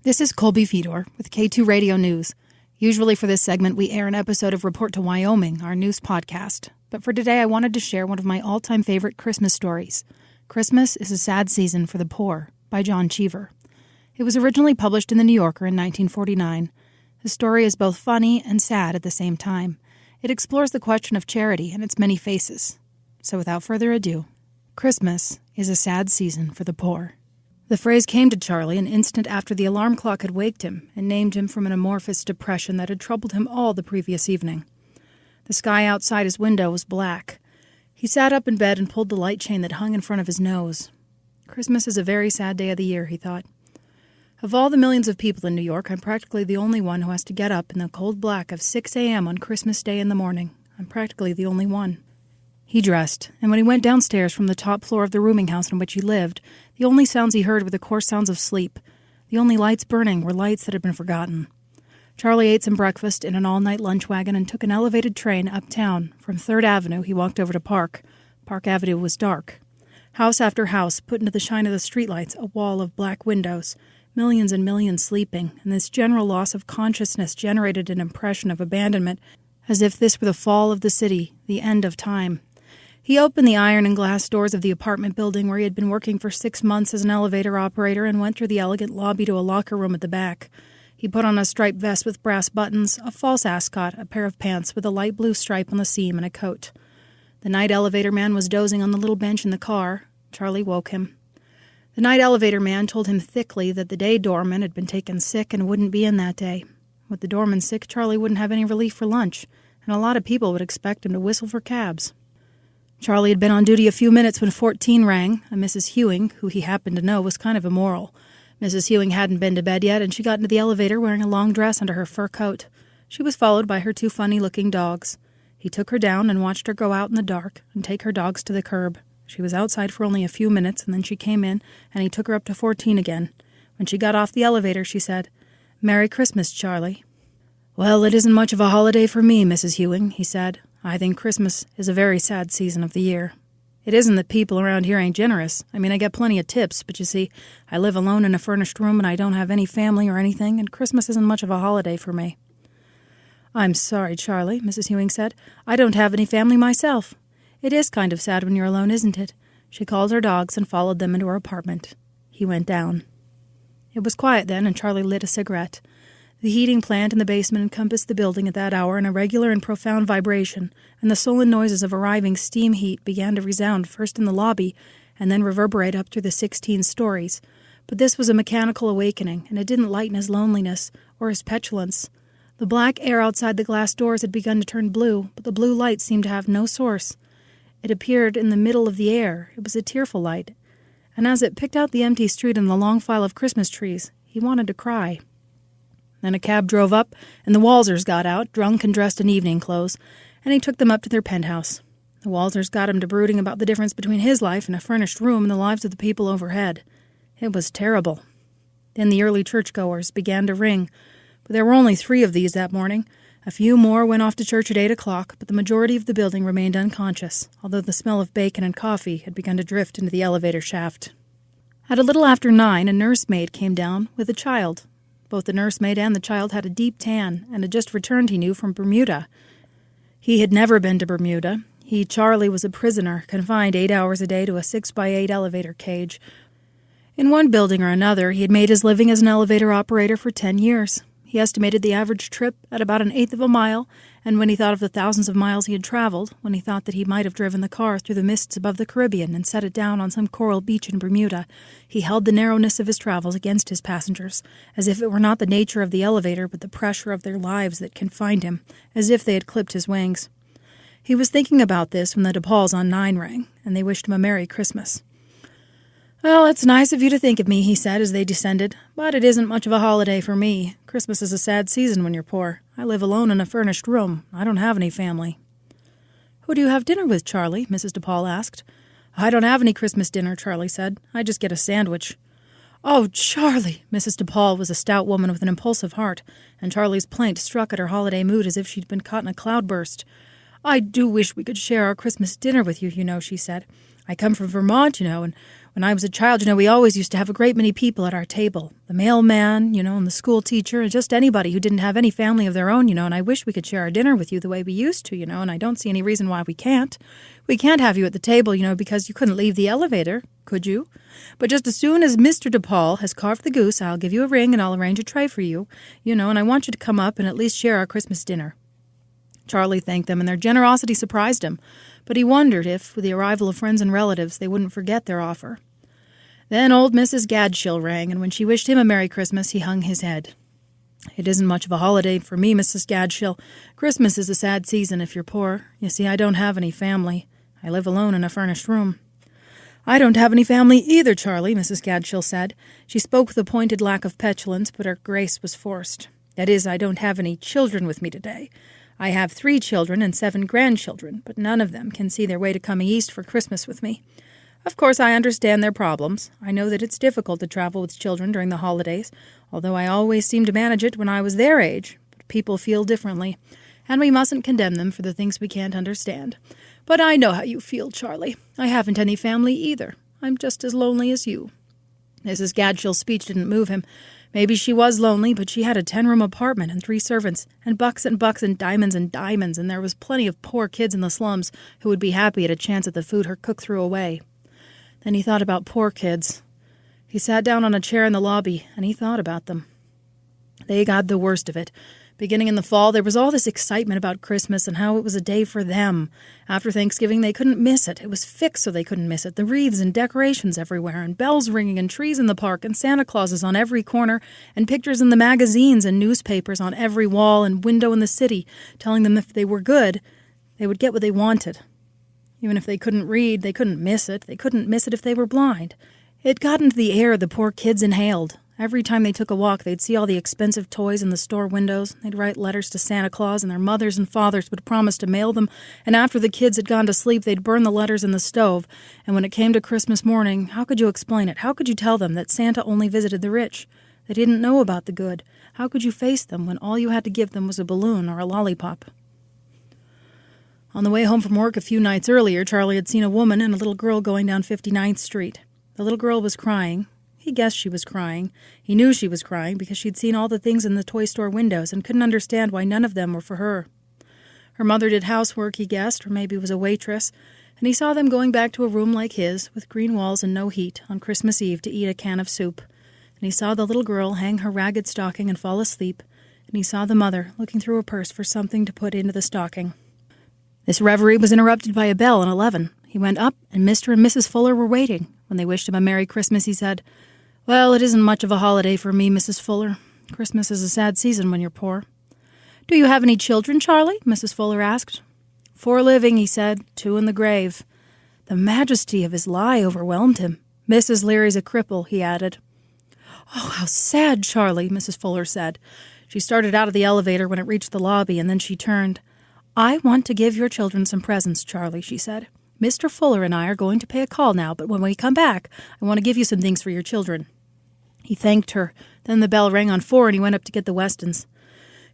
This is Colby Fedor with K2 Radio News. Usually for this segment, we air an episode of Report to Wyoming, our news podcast. But for today, I wanted to share one of my all-time favorite Christmas stories. Christmas is a Sad Season for the Poor by John Cheever. It was originally published in The New Yorker in 1949. The story is both funny and sad at the same time. It explores the question of charity and its many faces. So without further ado, Christmas is a sad season for the poor. The phrase came to Charlie an instant after the alarm clock had waked him and named him from an amorphous depression that had troubled him all the previous evening. The sky outside his window was black. He sat up in bed and pulled the light chain that hung in front of his nose. Christmas is a very sad day of the year, he thought. Of all the millions of people in New York, I'm practically the only one who has to get up in the cold black of 6 a.m. on Christmas Day in the morning. I'm practically the only one. He dressed, and when he went downstairs from the top floor of the rooming house in which he lived, the only sounds he heard were the coarse sounds of sleep. The only lights burning were lights that had been forgotten. Charlie ate some breakfast in an all-night lunch wagon and took an elevated train uptown. From 3rd Avenue, he walked over to Park. Park Avenue was dark. House after house put into the shine of the streetlights a wall of black windows, millions and millions sleeping, and this general loss of consciousness generated an impression of abandonment, as if this were the fall of the city, the end of time. He opened the iron and glass doors of the apartment building where he had been working for 6 months as an elevator operator and went through the elegant lobby to a locker room at the back. He put on a striped vest with brass buttons, a false ascot, a pair of pants with a light blue stripe on the seam, and a coat. The night elevator man was dozing on the little bench in the car. Charlie woke him. The night elevator man told him thickly that the day doorman had been taken sick and wouldn't be in that day. With the doorman sick, Charlie wouldn't have any relief for lunch, and a lot of people would expect him to whistle for cabs. Charlie had been on duty a few minutes when 14 rang. A Mrs. Hewing, who he happened to know, was kind of immoral. Mrs. Hewing hadn't been to bed yet, and she got into the elevator wearing a long dress under her fur coat. She was followed by her 2 funny-looking dogs. He took her down and watched her go out in the dark and take her dogs to the curb. She was outside for only a few minutes, and then she came in, and he took her up to 14 again. When she got off the elevator, she said, "Merry Christmas, Charlie." "Well, it isn't much of a holiday for me, Mrs. Hewing," he said. "I think Christmas is a very sad season of the year. It isn't that people around here ain't generous. I mean, I get plenty of tips, but you see, I live alone in a furnished room and I don't have any family or anything, and Christmas isn't much of a holiday for me." "I'm sorry, Charlie," Mrs. Hewing said. "I don't have any family myself. It is kind of sad when you're alone, isn't it?" She called her dogs and followed them into her apartment. He went down. It was quiet then, and Charlie lit a cigarette. The heating plant in the basement encompassed the building at that hour in a regular and profound vibration, and the sullen noises of arriving steam heat began to resound first in the lobby and then reverberate up through the 16 stories. But this was a mechanical awakening, and it didn't lighten his loneliness or his petulance. The black air outside the glass doors had begun to turn blue, but the blue light seemed to have no source. It appeared in the middle of the air. It was a tearful light. And as it picked out the empty street and the long file of Christmas trees, he wanted to cry. Then a cab drove up, and the Walsers got out, drunk and dressed in evening clothes, and he took them up to their penthouse. The Walsers got him to brooding about the difference between his life in a furnished room and the lives of the people overhead. It was terrible. Then the early churchgoers began to ring, but there were only 3 of these that morning. A few more went off to church at 8 o'clock, but the majority of the building remained unconscious, although the smell of bacon and coffee had begun to drift into the elevator shaft. At a little after 9, a nursemaid came down with a child. Both the nursemaid and the child had a deep tan, and had just returned, he knew, from Bermuda. He had never been to Bermuda. He, Charlie, was a prisoner, confined 8 hours a day to a 6x8 elevator cage. In one building or another, he had made his living as an elevator operator for 10 years. He estimated the average trip at about 1/8 of a mile, and when he thought of the thousands of miles he had traveled, when he thought that he might have driven the car through the mists above the Caribbean and set it down on some coral beach in Bermuda, he held the narrowness of his travels against his passengers, as if it were not the nature of the elevator but the pressure of their lives that confined him, as if they had clipped his wings. He was thinking about this when the DePauls on 9 rang, and they wished him a Merry Christmas. "Well, it's nice of you to think of me," he said as they descended, "but it isn't much of a holiday for me. Christmas is a sad season when you're poor. I live alone in a furnished room. I don't have any family." "Who do you have dinner with, Charlie?" Mrs. DePaul asked. "I don't have any Christmas dinner," Charlie said. "I just get a sandwich." "Oh, Charlie!" Mrs. DePaul was a stout woman with an impulsive heart, and Charlie's plaint struck at her holiday mood as if she'd been caught in a cloudburst. "I do wish we could share our Christmas dinner with you, you know," she said. "I come from Vermont, you know, and When I was a child, we always used to have a great many people at our table. The mailman, and the school teacher, and just anybody who didn't have any family of their own, and I wish we could share our dinner with you the way we used to, and I don't see any reason why we can't. We can't have you at the table, because you couldn't leave the elevator, could you? But just as soon as Mr. DePaul has carved the goose, I'll give you a ring and I'll arrange a tray for you, and I want you to come up and at least share our Christmas dinner. Charlie thanked them, and their generosity surprised him, but he wondered if, with the arrival of friends and relatives, they wouldn't forget their offer. Then old Mrs. Gadshill rang, and when she wished him a Merry Christmas, he hung his head. "It isn't much of a holiday for me, Mrs. Gadshill. Christmas is a sad season if you're poor. You see, I don't have any family. I live alone in a furnished room." "I don't have any family either, Charlie," Mrs. Gadshill said. She spoke with a pointed lack of petulance, but her grace was forced. "That is, I don't have any children with me today. I have 3 children and 7 grandchildren, but none of them can see their way to coming east for Christmas with me. Of course, I understand their problems. I know that it's difficult to travel with children during the holidays, although I always seemed to manage it when I was their age. But people feel differently, and we mustn't condemn them for the things we can't understand. But I know how you feel, Charlie. I haven't any family either. I'm just as lonely as you." Mrs. Gadshill's speech didn't move him. Maybe she was lonely, but she had a 10-room apartment and 3 servants, and bucks and diamonds, and there was plenty of poor kids in the slums who would be happy at a chance at the food her cook threw away. Then he thought about poor kids. He sat down on a chair in the lobby, and he thought about them. They got the worst of it. Beginning in the fall, there was all this excitement about Christmas and how it was a day for them. After Thanksgiving, they couldn't miss it. It was fixed so they couldn't miss it. The wreaths and decorations everywhere, and bells ringing, and trees in the park, and Santa Clauses on every corner, and pictures in the magazines and newspapers on every wall and window in the city, telling them if they were good, they would get what they wanted. Even if they couldn't read, they couldn't miss it. They couldn't miss it if they were blind. It got into the air the poor kids inhaled. Every time they took a walk, they'd see all the expensive toys in the store windows. They'd write letters to Santa Claus, and their mothers and fathers would promise to mail them, and after the kids had gone to sleep, they'd burn the letters in the stove. And when it came to Christmas morning, how could you explain it? How could you tell them that Santa only visited the rich? They didn't know about the good. How could you face them when all you had to give them was a balloon or a lollipop? On the way home from work a few nights earlier, Charlie had seen a woman and a little girl going down 59th Street. The little girl was crying. He guessed she was crying. He knew she was crying because she'd seen all the things in the toy store windows and couldn't understand why none of them were for her. Her mother did housework, he guessed, or maybe was a waitress, and he saw them going back to a room like his, with green walls and no heat, on Christmas Eve to eat a can of soup. And he saw the little girl hang her ragged stocking and fall asleep, and he saw the mother looking through her purse for something to put into the stocking. This reverie was interrupted by a bell on 11. He went up, and Mr. and Mrs. Fuller were waiting. When they wished him a Merry Christmas, he said, "Well, it isn't much of a holiday for me, Mrs. Fuller. Christmas is a sad season when you're poor." "Do you have any children, Charlie?" Mrs. Fuller asked. "4 living," he said, 2 in the grave. The majesty of his lie overwhelmed him. "Mrs. Leary's a cripple," he added. "Oh, how sad, Charlie," Mrs. Fuller said. She started out of the elevator when it reached the lobby, and then she turned. "I want to give your children some presents, Charlie," she said. "Mr. Fuller and I are going to pay a call now, but when we come back, I want to give you some things for your children." He thanked her. Then the bell rang on 4, and he went up to get the Westons.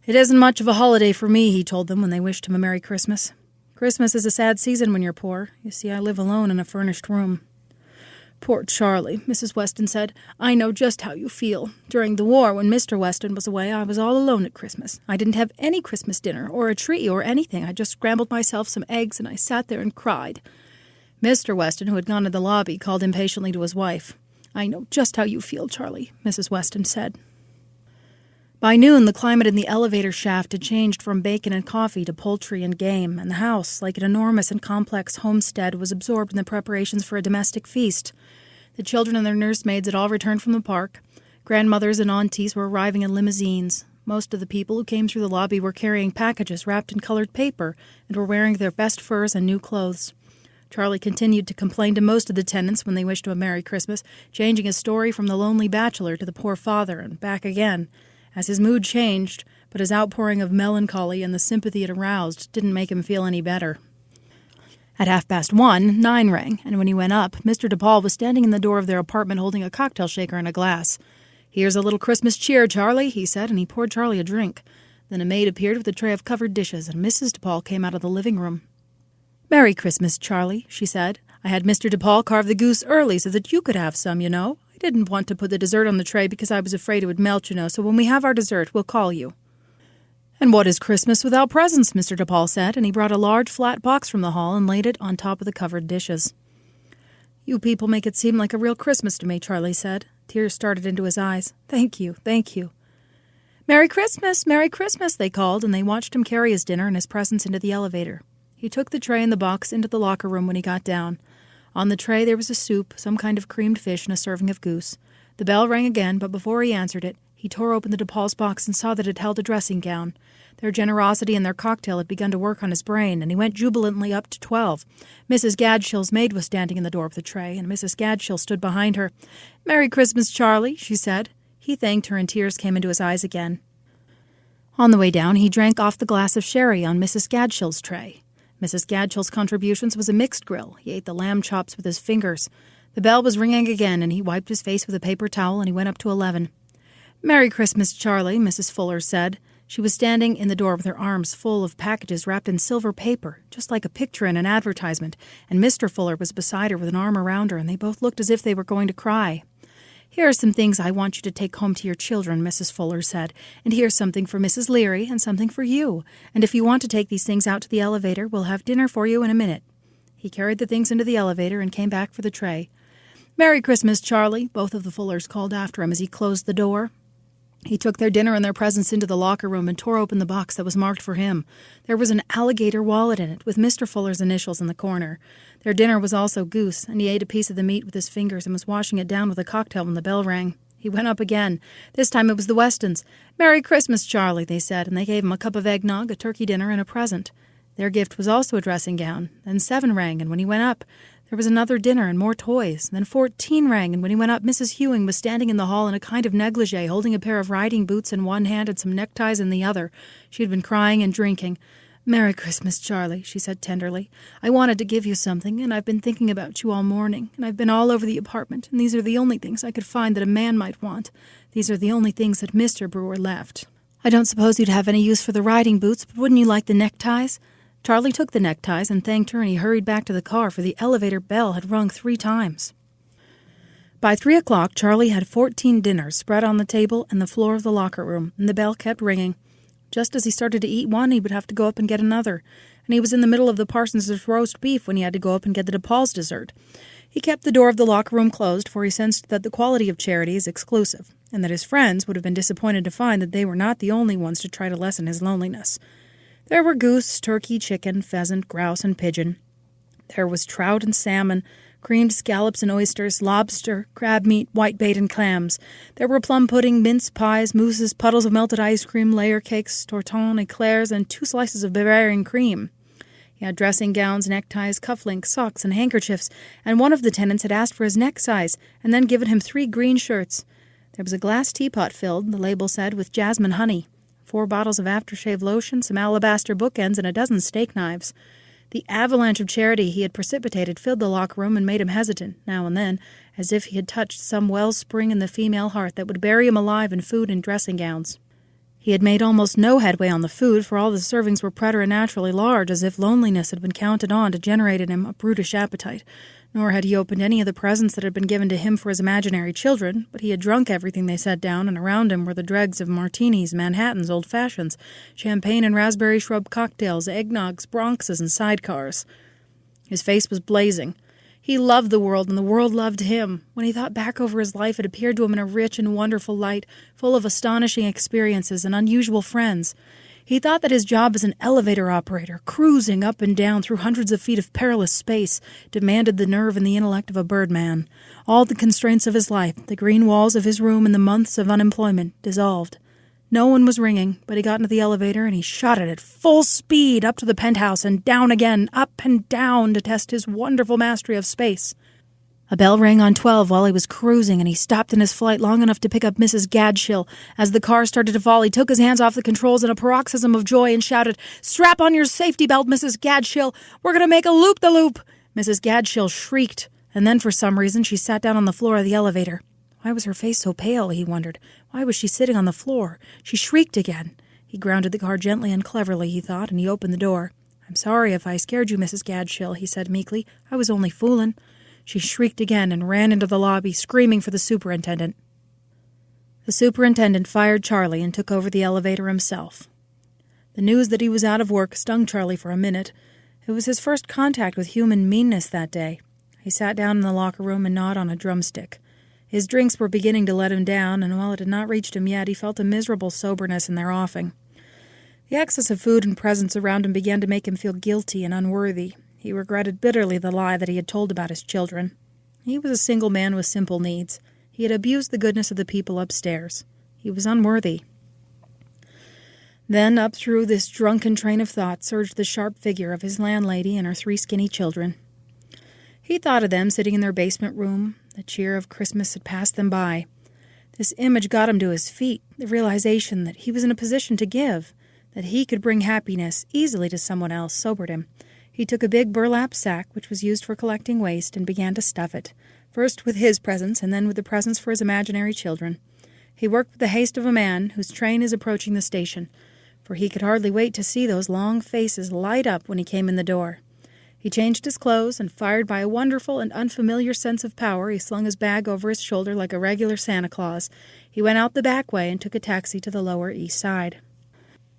"It isn't much of a holiday for me," he told them when they wished him a Merry Christmas. "Christmas is a sad season when you're poor. You see, I live alone in a furnished room." "Poor Charlie," Mrs. Weston said. "I know just how you feel. During the war, when Mr. Weston was away, I was all alone at Christmas. I didn't have any Christmas dinner or a tree or anything. I just scrambled myself some eggs, and I sat there and cried." Mr. Weston, who had gone to the lobby, called impatiently to his wife. "I know just how you feel, Charlie," Mrs. Weston said. By noon, the climate in the elevator shaft had changed from bacon and coffee to poultry and game, and the house, like an enormous and complex homestead, was absorbed in the preparations for a domestic feast. The children and their nursemaids had all returned from the park. Grandmothers and aunties were arriving in limousines. Most of the people who came through the lobby were carrying packages wrapped in colored paper and were wearing their best furs and new clothes. Charlie continued to complain to most of the tenants when they wished him a Merry Christmas, changing his story from the lonely bachelor to the poor father and back again. As his mood changed, but his outpouring of melancholy and the sympathy it aroused didn't make him feel any better. At 1:30, 9 rang, and when he went up, Mr. DePaul was standing in the door of their apartment holding a cocktail shaker and a glass. "Here's a little Christmas cheer, Charlie," he said, and he poured Charlie a drink. Then a maid appeared with a tray of covered dishes, and Mrs. DePaul came out of the living room. "Merry Christmas, Charlie," she said. I had Mr. DePaul carve the goose early so that you could have some, you know. I didn't want to put the dessert on the tray because I was afraid it would melt, you know, so when we have our dessert, we'll call you." "And what is Christmas without presents?" Mr. DePaul said, and he brought a large flat box from the hall and laid it on top of the covered dishes. "You people make it seem like a real Christmas to me," Charlie said. Tears started into his eyes. "Thank you, thank you." "Merry Christmas, Merry Christmas," they called, and they watched him carry his dinner and his presents into the elevator. He took the tray and the box into the locker room when he got down. On the tray there was a soup, some kind of creamed fish, and a serving of goose. The bell rang again, but before he answered it, he tore open the DePaul's box and saw that it held a dressing gown. Their generosity and their cocktail had begun to work on his brain, and he went jubilantly up to 12. Mrs. Gadshill's maid was standing in the door of the tray, and Mrs. Gadshill stood behind her. "Merry Christmas, Charlie," she said. He thanked her, and tears came into his eyes again. On the way down, he drank off the glass of sherry on Mrs. Gadshill's tray. Mrs. Gadshill's contributions was a mixed grill. He ate the lamb chops with his fingers. The bell was ringing again, and he wiped his face with a paper towel, and he went up to 11. "Merry Christmas, Charlie," Mrs. Fuller said. She was standing in the door with her arms full of packages wrapped in silver paper, just like a picture in an advertisement, and Mr. Fuller was beside her with an arm around her, and they both looked as if they were going to cry. "Here are some things I want you to take home to your children," Mrs. Fuller said, "and here's something for Mrs. Leary and something for you, and if you want to take these things out to the elevator, we'll have dinner for you in a minute." He carried the things into the elevator and came back for the tray. "Merry Christmas, Charlie," both of the Fullers called after him as he closed the door. He took their dinner and their presents into the locker room and tore open the box that was marked for him. There was an alligator wallet in it, with Mr. Fuller's initials in the corner. Their dinner was also goose, and he ate a piece of the meat with his fingers and was washing it down with a cocktail when the bell rang. He went up again. This time it was the Westons. "Merry Christmas, Charlie," they said, and they gave him a cup of eggnog, a turkey dinner, and a present. Their gift was also a dressing gown. Then 7 rang, and when he went up, there was another dinner and more toys. Then 14 rang, and when he went up, Mrs. Hewing was standing in the hall in a kind of negligee, holding a pair of riding boots in one hand and some neckties in the other. She had been crying and drinking. "Merry Christmas, Charlie," she said tenderly. "I wanted to give you something, and I've been thinking about you all morning, and I've been all over the apartment, and these are the only things I could find that a man might want. These are the only things that Mr. Brewer left. I don't suppose you'd have any use for the riding boots, but wouldn't you like the neckties?" Charlie took the neckties and thanked her, and he hurried back to the car, for the elevator bell had rung 3 times. By 3 o'clock, Charlie had 14 dinners spread on the table and the floor of the locker room, and the bell kept ringing. Just as he started to eat one, he would have to go up and get another, and he was in the middle of the Parsons' roast beef when he had to go up and get the DePaul's dessert. He kept the door of the locker room closed, for he sensed that the quality of charity is exclusive, and that his friends would have been disappointed to find that they were not the only ones to try to lessen his loneliness. There were goose, turkey, chicken, pheasant, grouse, and pigeon. There was trout and salmon, creamed scallops and oysters, lobster, crab meat, whitebait, and clams. There were plum pudding, mince pies, mousses, puddles of melted ice cream, layer cakes, tortons, eclairs, and 2 slices of Bavarian cream. He had dressing gowns, neckties, cufflinks, socks, and handkerchiefs, and one of the tenants had asked for his neck size and then given him 3 green shirts. There was a glass teapot filled, the label said, with jasmine honey, 4 bottles of aftershave lotion, some alabaster bookends, and a dozen steak knives. The avalanche of charity he had precipitated filled the locker room and made him hesitant, now and then, as if he had touched some wellspring in the female heart that would bury him alive in food and dressing gowns. He had made almost no headway on the food, for all the servings were preternaturally large, as if loneliness had been counted on to generate in him a brutish appetite. Nor had he opened any of the presents that had been given to him for his imaginary children, but he had drunk everything they set down, and around him were the dregs of martinis, Manhattans, old fashions, champagne and raspberry shrub cocktails, eggnogs, bronxes, and sidecars. His face was blazing. He loved the world, and the world loved him. When he thought back over his life, it appeared to him in a rich and wonderful light, full of astonishing experiences and unusual friends. He thought that his job as an elevator operator, cruising up and down through hundreds of feet of perilous space, demanded the nerve and the intellect of a birdman. All the constraints of his life, the green walls of his room and the months of unemployment, dissolved. No one was ringing, but he got into the elevator and he shot it at full speed up to the penthouse and down again, up and down, to test his wonderful mastery of space. A bell rang on 12 while he was cruising, and he stopped in his flight long enough to pick up Mrs. Gadshill. As the car started to fall, he took his hands off the controls in a paroxysm of joy and shouted, "Strap on your safety belt, Mrs. Gadshill! We're going to make a loop-the-loop!" Mrs. Gadshill shrieked, and then for some reason she sat down on the floor of the elevator. Why was her face so pale, he wondered. Why was she sitting on the floor? She shrieked again. He grounded the car gently and cleverly, he thought, and he opened the door. "I'm sorry if I scared you, Mrs. Gadshill," he said meekly. "I was only foolin'." She shrieked again and ran into the lobby, screaming for the superintendent. The superintendent fired Charlie and took over the elevator himself. The news that he was out of work stung Charlie for a minute. It was his first contact with human meanness that day. He sat down in the locker room and gnawed on a drumstick. His drinks were beginning to let him down, and while it had not reached him yet, he felt a miserable soberness in their offing. The excess of food and presents around him began to make him feel guilty and unworthy. He regretted bitterly the lie that he had told about his children. He was a single man with simple needs. He had abused the goodness of the people upstairs. He was unworthy. Then, up through this drunken train of thought, surged the sharp figure of his landlady and her 3 skinny children. He thought of them sitting in their basement room. The cheer of Christmas had passed them by. This image got him to his feet, the realization that he was in a position to give, that he could bring happiness easily to someone else, sobered him. He took a big burlap sack, which was used for collecting waste, and began to stuff it, first with his presents and then with the presents for his imaginary children. He worked with the haste of a man whose train is approaching the station, for he could hardly wait to see those long faces light up when he came in the door. He changed his clothes, and fired by a wonderful and unfamiliar sense of power, he slung his bag over his shoulder like a regular Santa Claus. He went out the back way and took a taxi to the Lower East Side.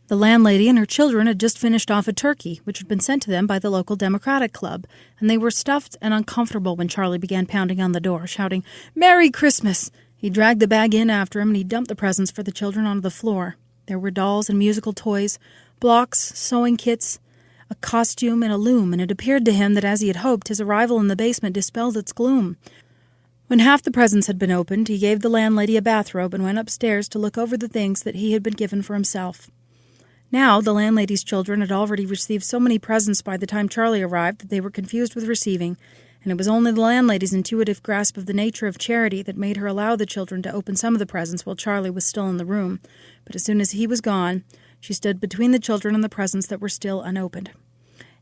The landlady and her children had just finished off a turkey, which had been sent to them by the local Democratic Club, and they were stuffed and uncomfortable when Charlie began pounding on the door, shouting, "Merry Christmas!" He dragged the bag in after him, and he dumped the presents for the children onto the floor. There were dolls and musical toys, blocks, sewing kits, a costume, and a loom, and it appeared to him that, as he had hoped, his arrival in the basement dispelled its gloom. When half the presents had been opened, he gave the landlady a bathrobe and went upstairs to look over the things that he had been given for himself. Now, the landlady's children had already received so many presents by the time Charlie arrived that they were confused with receiving, and it was only the landlady's intuitive grasp of the nature of charity that made her allow the children to open some of the presents while Charlie was still in the room. But as soon as he was gone, she stood between the children and the presents that were still unopened.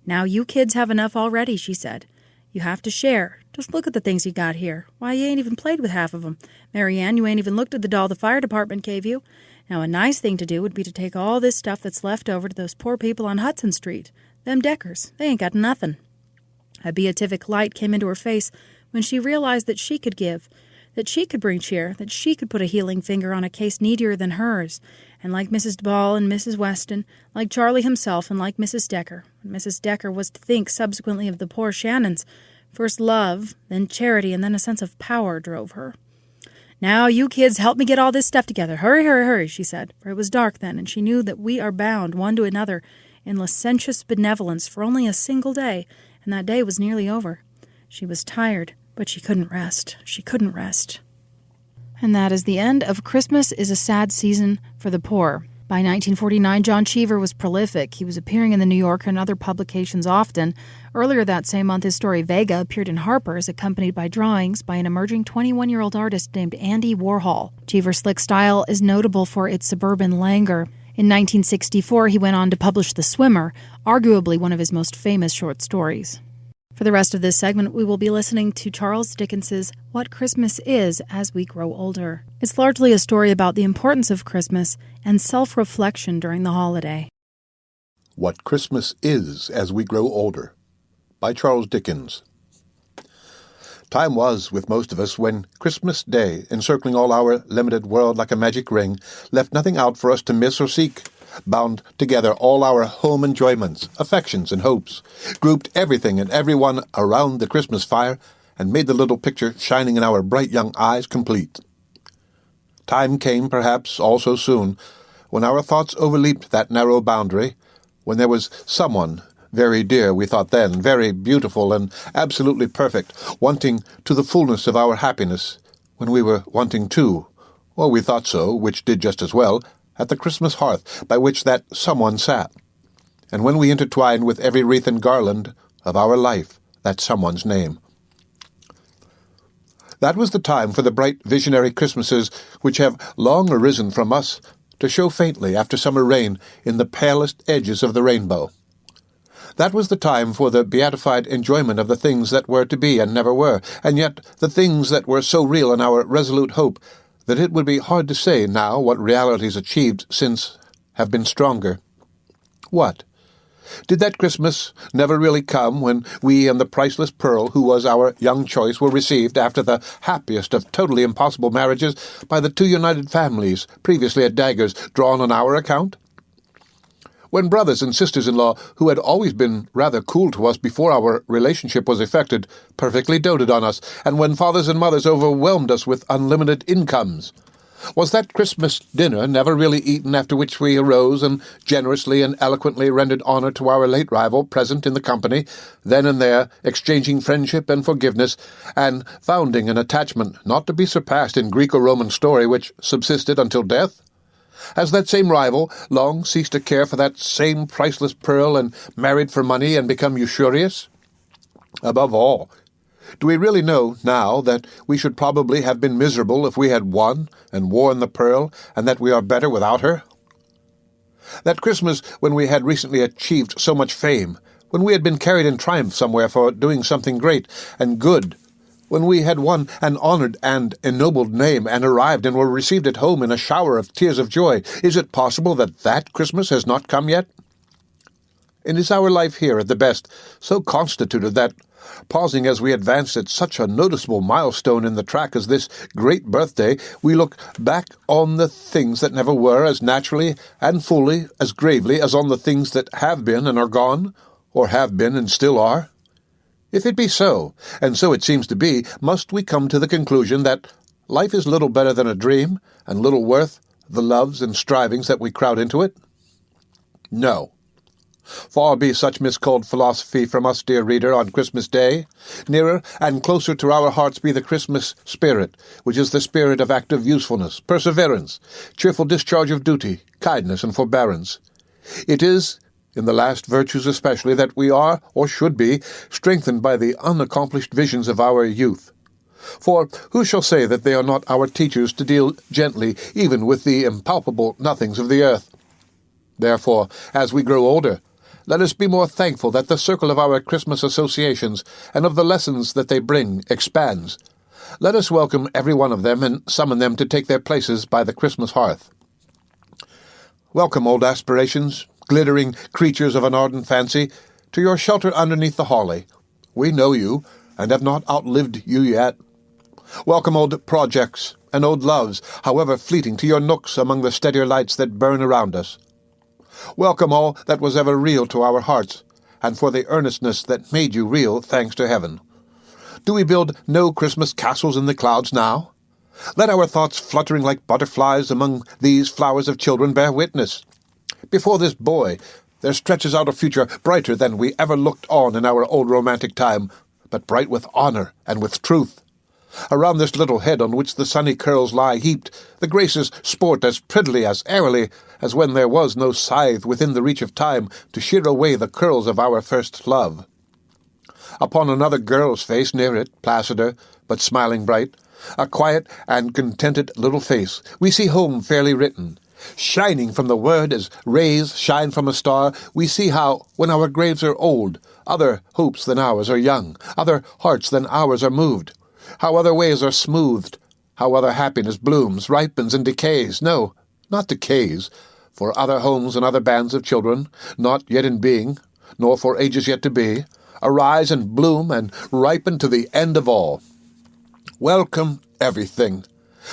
"Now you kids have enough already," she said. "You have to share. Just look at the things you got here. Why, you ain't even played with half of them. Mary Ann, you ain't even looked at the doll the fire department gave you. Now a nice thing to do would be to take all this stuff that's left over to those poor people on Hudson Street. Them Deckers, they ain't got nothing." A beatific light came into her face when she realized that she could give, that she could bring cheer, that she could put a healing finger on a case needier than hers. And like Mrs. Ball and Mrs. Weston, like Charlie himself, and like Mrs. Decker, Mrs. Decker was to think subsequently of the poor Shannons. First love, then charity, and then a sense of power drove her. "Now, you kids, help me get all this stuff together. Hurry, hurry, hurry," she said, for it was dark then, and she knew that we are bound one to another in licentious benevolence for only a single day, and that day was nearly over. She was tired, but she couldn't rest. She couldn't rest. And that is the end of Christmas is a Sad Season for the Poor. By 1949, John Cheever was prolific. He was appearing in the New Yorker and other publications often. Earlier that same month, his story Vega appeared in Harper's, accompanied by drawings by an emerging 21-year-old artist named Andy Warhol. Cheever's slick style is notable for its suburban languor. In 1964, he went on to publish The Swimmer, arguably one of his most famous short stories. For the rest of this segment, we will be listening to Charles Dickens's What Christmas Is As We Grow Older. It's largely a story about the importance of Christmas and self-reflection during the holiday. What Christmas Is As We Grow Older, by Charles Dickens. Time was, with most of us, when Christmas Day, encircling all our limited world like a magic ring, left nothing out for us to miss or seek, bound together all our home enjoyments, affections, and hopes, grouped everything and everyone around the Christmas fire, and made the little picture shining in our bright young eyes complete. Time came, perhaps, all so soon, when our thoughts overleaped that narrow boundary, when there was someone very dear, we thought then, very beautiful and absolutely perfect, wanting to the fullness of our happiness, when we were wanting too, or we thought so, which did just as well, at the Christmas hearth by which that someone sat, and when we intertwined with every wreath and garland of our life that someone's name. That was the time for the bright visionary Christmases which have long arisen from us to show faintly after summer rain in the palest edges of the rainbow. That was the time for the beatified enjoyment of the things that were to be and never were, and yet the things that were so real in our resolute hope that it would be hard to say now what realities achieved since have been stronger. What? Did that Christmas never really come when we and the priceless pearl, who was our young choice, were received after the happiest of totally impossible marriages by the two united families previously at daggers drawn on our account? When brothers and sisters-in-law, who had always been rather cool to us before our relationship was effected, perfectly doted on us, and when fathers and mothers overwhelmed us with unlimited incomes? Was that Christmas dinner never really eaten, after which we arose and generously and eloquently rendered honor to our late rival present in the company, then and there exchanging friendship and forgiveness, and founding an attachment not to be surpassed in Greco-Roman story which subsisted until death? Has that same rival long ceased to care for that same priceless pearl and married for money and become usurious? Above all, do we really know now that we should probably have been miserable if we had won and worn the pearl, and that we are better without her? That Christmas, when we had recently achieved so much fame, when we had been carried in triumph somewhere for doing something great and good, when we had won an honored and ennobled name and arrived and were received at home in a shower of tears of joy, is it possible that that Christmas has not come yet? And is our life here, at the best, so constituted that, pausing as we advanced at such a noticeable milestone in the track as this great birthday, we look back on the things that never were as naturally and fully, as gravely as on the things that have been and are gone, or have been and still are? If it be so, and so it seems to be, must we come to the conclusion that life is little better than a dream, and little worth the loves and strivings that we crowd into it? No. Far be such miscalled philosophy from us, dear reader, on Christmas Day. Nearer and closer to our hearts be the Christmas spirit, which is the spirit of active usefulness, perseverance, cheerful discharge of duty, kindness, and forbearance. It is, in the last virtues especially, that we are, or should be, strengthened by the unaccomplished visions of our youth. For who shall say that they are not our teachers to deal gently even with the impalpable nothings of the earth? Therefore, as we grow older, let us be more thankful that the circle of our Christmas associations and of the lessons that they bring expands. Let us welcome every one of them and summon them to take their places by the Christmas hearth. Welcome, old aspirations, glittering creatures of an ardent fancy, to your shelter underneath the holly. We know you, and have not outlived you yet. Welcome, old projects and old loves, however fleeting, to your nooks among the steadier lights that burn around us. Welcome all that was ever real to our hearts, and for the earnestness that made you real, thanks to heaven. Do we build no Christmas castles in the clouds now? Let our thoughts fluttering like butterflies among these flowers of children bear witness. Before this boy there stretches out a future brighter than we ever looked on in our old romantic time, but bright with honor and with truth. Around this little head on which the sunny curls lie heaped, the graces sport as prettily, as airily, as when there was no scythe within the reach of time to shear away the curls of our first love. Upon another girl's face near it, placider, but smiling bright, a quiet and contented little face, we see home fairly written. Shining from the word as rays shine from a star, we see how, when our graves are old, other hopes than ours are young, other hearts than ours are moved, how other ways are smoothed, how other happiness blooms, ripens, and decays. No, not decays, for other homes and other bands of children, not yet in being, nor for ages yet to be, arise and bloom and ripen to the end of all. Welcome everything.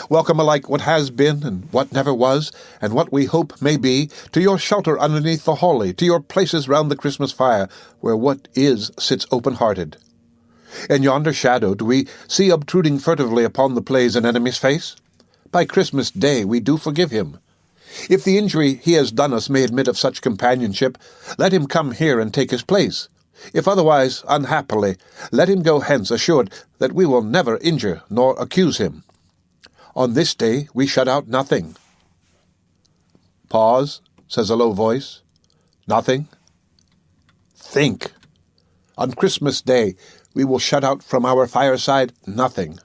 Welcome alike what has been and what never was, and what we hope may be, to your shelter underneath the holly, to your places round the Christmas fire, where what is sits open-hearted. In yonder shadow do we see obtruding furtively upon the plays an enemy's face? By Christmas Day we do forgive him. If the injury he has done us may admit of such companionship, let him come here and take his place. If otherwise, unhappily, let him go hence assured that we will never injure nor accuse him. On this day we shut out nothing. Pause, says a low voice. Nothing? Think. On Christmas Day we will shut out from our fireside nothing.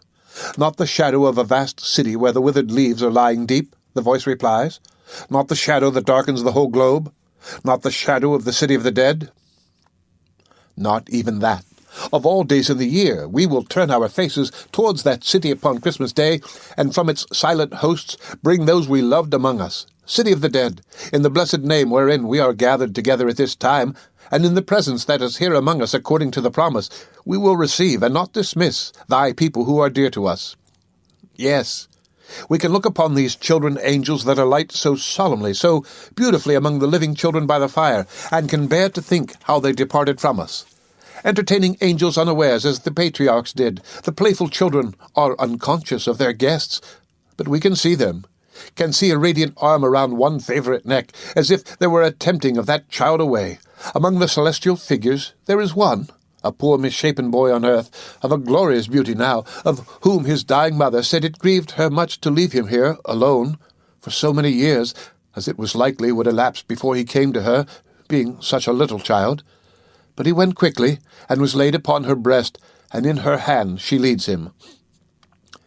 Not the shadow of a vast city where the withered leaves are lying deep, the voice replies. Not the shadow that darkens the whole globe. Not the shadow of the city of the dead. Not even that. Of all days in the year, we will turn our faces towards that city upon Christmas Day, and from its silent hosts bring those we loved among us, city of the dead, in the blessed name wherein we are gathered together at this time, and in the presence that is here among us according to the promise, we will receive and not dismiss thy people who are dear to us. Yes, we can look upon these children angels that alight so solemnly, so beautifully among the living children by the fire, and can bear to think how they departed from us. Entertaining angels unawares, as the patriarchs did, the playful children are unconscious of their guests, but we can see them, can see a radiant arm around one favorite neck, as if there were a tempting of that child away. Among the celestial figures there is one, a poor misshapen boy on earth, of a glorious beauty now, of whom his dying mother said it grieved her much to leave him here, alone, for so many years, as it was likely would elapse before he came to her, being such a little child. But he went quickly, and was laid upon her breast, and in her hand she leads him.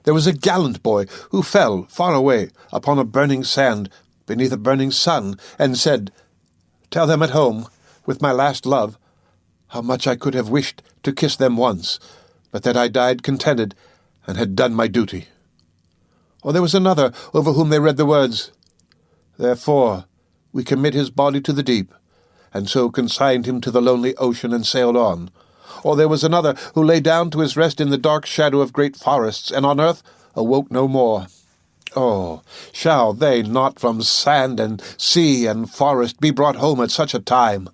There was a gallant boy who fell far away upon a burning sand, beneath a burning sun, and said, "Tell them at home, with my last love, how much I could have wished to kiss them once, but that I died contented, and had done my duty." Or there was another over whom they read the words, "Therefore we commit his body to the deep, and so consigned him to the lonely ocean and sailed on." Or there was another who lay down to his rest in the dark shadow of great forests, and on earth awoke no more. Oh, shall they not from sand and sea and forest be brought home at such a time?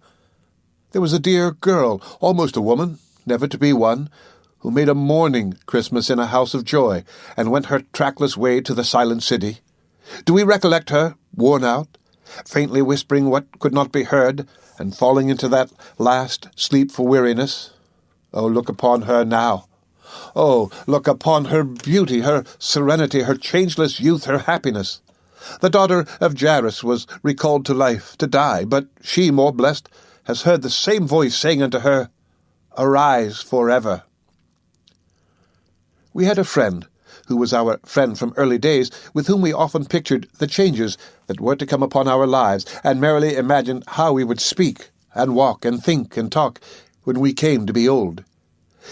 There was a dear girl, almost a woman, never to be one, who made a mourning Christmas in a house of joy, and went her trackless way to the silent city. Do we recollect her, worn out, faintly whispering what could not be heard, and falling into that last sleep for weariness? Oh, look upon her now. Oh, look upon her beauty, her serenity, her changeless youth, her happiness. The daughter of Jairus was recalled to life, to die, but she, more blessed, has heard the same voice saying unto her, "Arise forever." We had a friend, who was our friend from early days, with whom we often pictured the changes that were to come upon our lives, and merrily imagined how we would speak, and walk, and think, and talk, when we came to be old.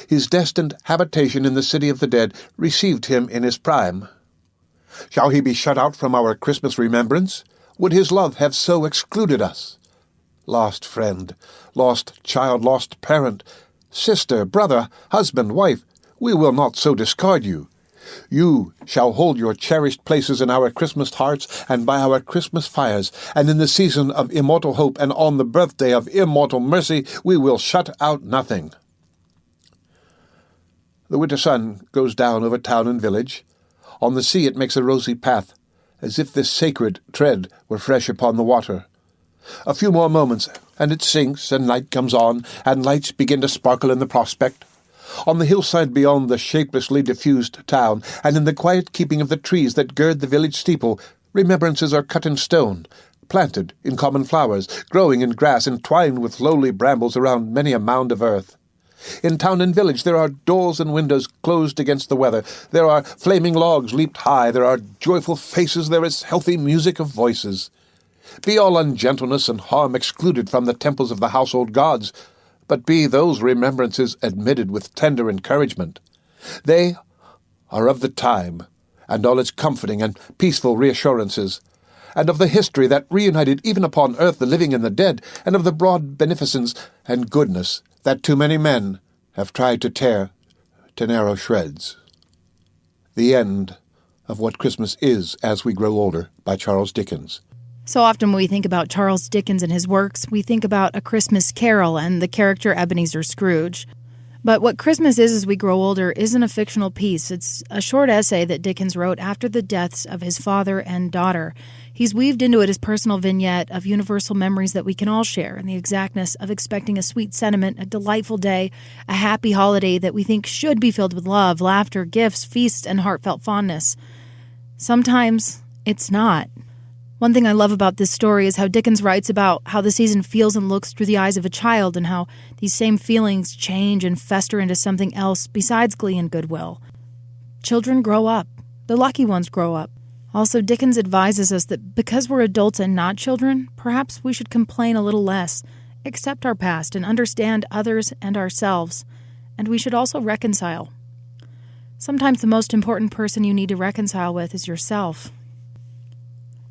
His destined habitation in the city of the dead received him in his prime. Shall he be shut out from our Christmas remembrance? Would his love have so excluded us? Lost friend, lost child, lost parent, sister, brother, husband, wife, we will not so discard you. You shall hold your cherished places in our Christmas hearts and by our Christmas fires, and in the season of immortal hope and on the birthday of immortal mercy we will shut out nothing. The winter sun goes down over town and village. On the sea it makes a rosy path, as if this sacred tread were fresh upon the water. A few more moments, and it sinks, and night comes on, and lights begin to sparkle in the prospect. On the hillside beyond the shapelessly diffused town, and in the quiet keeping of the trees that gird the village steeple, remembrances are cut in stone, planted in common flowers, growing in grass, entwined with lowly brambles around many a mound of earth. In town and village there are doors and windows closed against the weather, there are flaming logs leaped high, there are joyful faces, there is healthy music of voices. Be all ungentleness and harm excluded from the temples of the household gods, but be those remembrances admitted with tender encouragement. They are of the time, and all its comforting and peaceful reassurances, and of the history that reunited even upon earth the living and the dead, and of the broad beneficence and goodness that too many men have tried to tear to narrow shreds. The End of What Christmas Is as We Grow Older by Charles Dickens. So often when we think about Charles Dickens and his works, we think about A Christmas Carol and the character Ebenezer Scrooge. But What Christmas Is as We Grow Older isn't a fictional piece. It's a short essay that Dickens wrote after the deaths of his father and daughter. He's weaved into it his personal vignette of universal memories that we can all share, and the exactness of expecting a sweet sentiment, a delightful day, a happy holiday that we think should be filled with love, laughter, gifts, feasts, and heartfelt fondness. Sometimes it's not. One thing I love about this story is how Dickens writes about how the season feels and looks through the eyes of a child, and how these same feelings change and fester into something else besides glee and goodwill. Children grow up. The lucky ones grow up. Also, Dickens advises us that because we're adults and not children, perhaps we should complain a little less, accept our past, and understand others and ourselves. And we should also reconcile. Sometimes the most important person you need to reconcile with is yourself.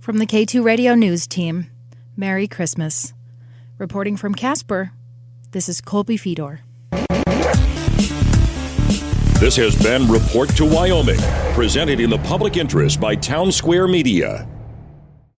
From the K2 Radio News team, Merry Christmas. Reporting from Casper, this is Colby Fedor. This has been Report to Wyoming, presented in the public interest by Town Square Media.